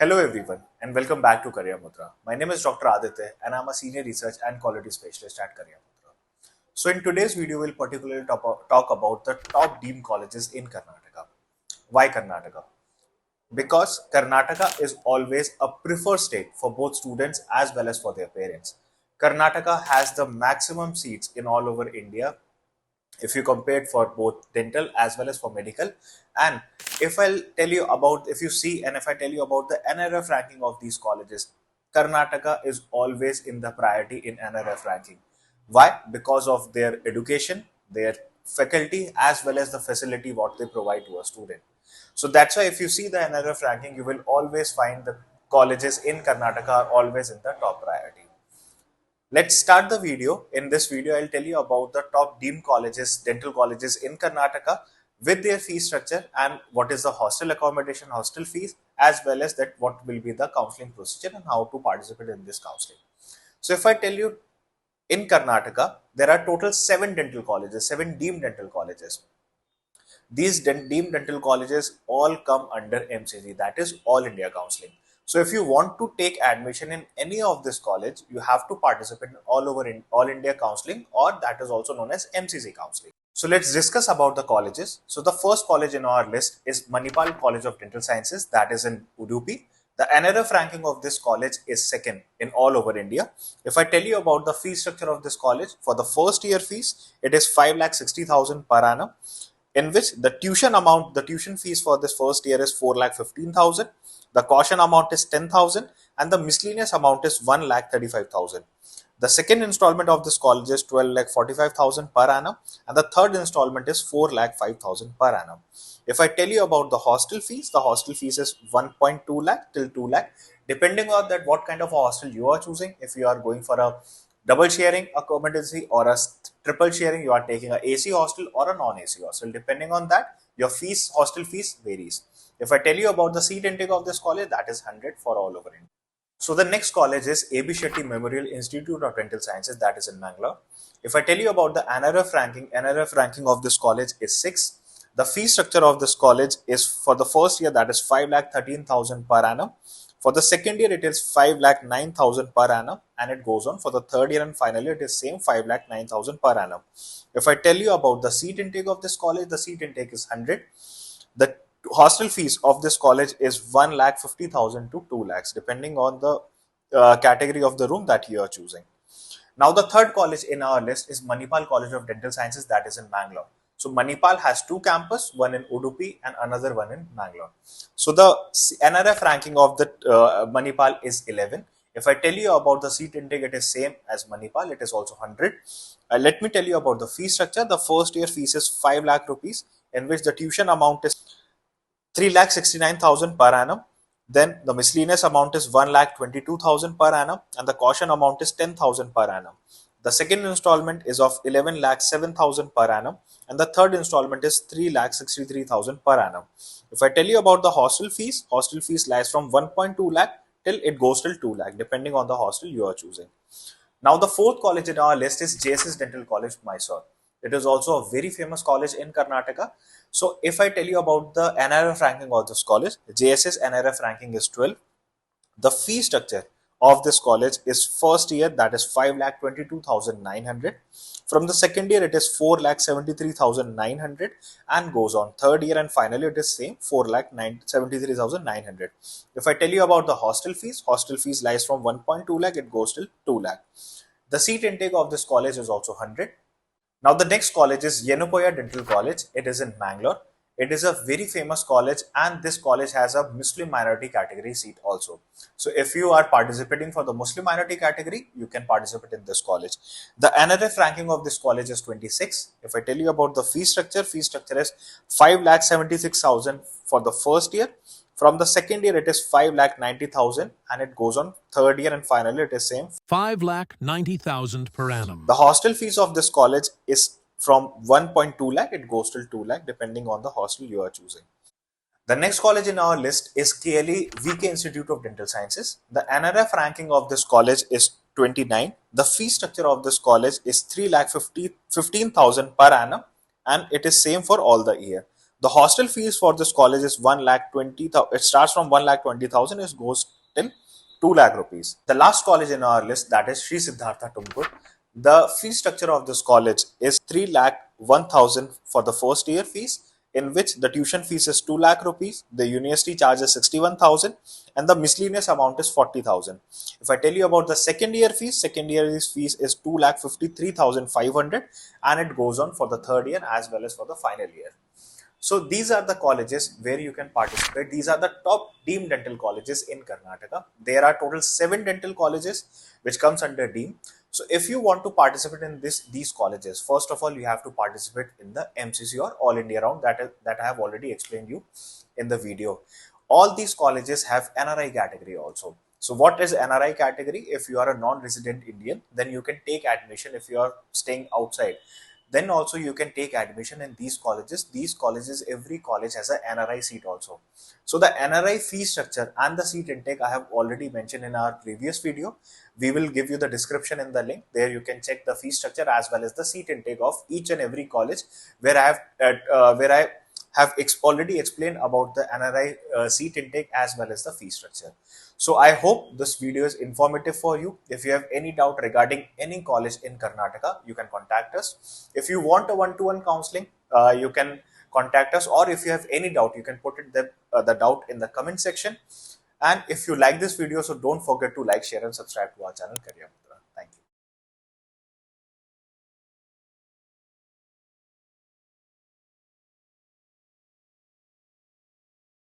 Hello everyone and welcome back to Careermudhra. My name is Dr. Aditya and I'm a senior research and quality specialist at Careermudhra. So in today's video we'll particularly talk about the top deemed colleges in Karnataka. Why Karnataka? Because Karnataka is always a preferred state for both students as well as for their parents. Karnataka has the maximum seats in all over India if you compare it for both dental as well as for medical. And if I tell you about the NRF ranking of these colleges, Karnataka is always in the priority in NRF ranking. Why? Because of their education, their faculty, as well as the facility what they provide to a student. So that's why if you see the NRF ranking, you will always find the colleges in Karnataka are always in the top priority. Let's start the video. In this video, I'll tell you about the top deemed colleges, dental colleges in Karnataka with their fee structure and what is the hostel accommodation, hostel fees, as well as that what will be the counseling procedure and how to participate in this counseling. So if I tell you in Karnataka, there are total 7 deemed dental colleges. These deemed dental colleges all come under MCG, that is All India Counseling. So if you want to take admission in any of this college, you have to participate in All India Counseling, or that is also known as MCC Counseling. So let's discuss about the colleges. So the first college in our list is Manipal College of Dental Sciences, that is in Udupi. The NRF ranking of this college is second in all over India. If I tell you about the fee structure of this college, for the first year fees, it is 5,60,000 per annum, in which the tuition fees for this first year is 4,15,000, the caution amount is 10,000, and the miscellaneous amount is 1,35,000. The second installment of this college is 12,45,000 per annum, and the third installment is 4,05,000 per annum. If I tell you about the hostel fees is 1.2 lakh till 2 lakh, depending on that what kind of a hostel you are choosing. If you are going for a double sharing accommodation or a triple sharing, you are taking a AC hostel or a non-AC hostel. Depending on that, your hostel fees varies. If I tell you about the seat intake of this college, that is 100 for all over India. So the next college is AB Shetty Memorial Institute of Dental Sciences, that is in Manglore. If I tell you about the NRF ranking of this college is 6. The fee structure of this college is for the first year, that is 5,13,000 per annum. For the second year, it is 5,09,000 per annum, and it goes on for the third year and finally it is same 5,09,000 per annum. If I tell you about the seat intake of this college, the seat intake is 100. The hostel fees of this college is 1,50,000 to 2 lakhs, depending on the category of the room that you are choosing. Now, the third college in our list is Manipal College of Dental Sciences, that is in Manglore. So, Manipal has two campuses, one in Udupi and another one in Manglore. So, the NRF ranking of the Manipal is 11. If I tell you about the seat intake, it is same as Manipal, it is also 100. Let me tell you about the fee structure. The first year fees is 5 lakh rupees, in which the tuition amount is 3,69,000 per annum. Then the miscellaneous amount is 1,22,000 per annum, and the caution amount is 10,000 per annum. The second installment is of 11,07,000 per annum, and the third installment is 3,63,000 per annum. If I tell you about the hostel fees lies from 1.2 lakh till it goes till 2 lakh, depending on the hostel you are choosing. Now, the fourth college in our list is JSS Dental College, Mysore. It is also a very famous college in Karnataka. So, if I tell you about the NRF ranking of this college, JSS NRF ranking is 12. The fee structure of this college is first year, that is 5,22,900. From the second year, it is 4,73,900 and goes on. Third year and finally it is same 4,73,900. If I tell you about the hostel fees lies from 1.2 lakh, it goes till 2 lakh. The seat intake of this college is also 100. Now, the next college is Yenepoya Dental College. It is in Manglore. It is a very famous college, and this college has a Muslim minority category seat also. So, if you are participating for the Muslim minority category, you can participate in this college. The NRF ranking of this college is 26. If I tell you about the fee structure is 5,76,000 for the first year. From the second year, it is 5,90,000 and it goes on. Third year and finally, it is same 5,90,000 per annum. The hostel fees of this college is from 1.2 lakh, it goes till 2 lakh, depending on the hostel you are choosing. The next college in our list is KLE VK Institute of Dental Sciences. The NRF ranking of this college is 29. The fee structure of this college is 3,15,000 per annum, and it is same for all the year. The hostel fees for this college is 1,20,000. It starts from 1,20,000. It goes till 2 lakh rupees. The last college in our list, that is Sri Sidhartha Tumkur. The fee structure of this college is 3 lakh 1,000 for the first year fees, in which the tuition fees is 2 lakh rupees, the university charges 61,000, and the miscellaneous amount is 40,000. If I tell you about the second year fees is 2 lakh 53,500, and it goes on for the third year as well as for the final year. So these are the colleges where you can participate. These are the top deemed dental colleges in Karnataka. There are total 7 dental colleges which comes under deem. So if you want to participate in these colleges, first of all you have to participate in the MCC or All India round that I have already explained you in the video. All these colleges have NRI category also. So what is NRI category? If you are a non-resident Indian, then you can take admission. If you are staying outside, then also you can take admission in these colleges. Every college has a NRI seat also. So the NRI fee structure and the seat intake I have already mentioned in our previous video. We will give you the description in the link. There you can check the fee structure as well as the seat intake of each and every college, where I have already explained about the NRI seat intake as well as the fee structure. So I hope this video is informative for you. If you have any doubt regarding any college in Karnataka, you can contact us. If you want a one-to-one counseling, you can contact us, or if you have any doubt, you can put the doubt in the comment section. And if you like this video, so don't forget to like, share and subscribe to our channel Career.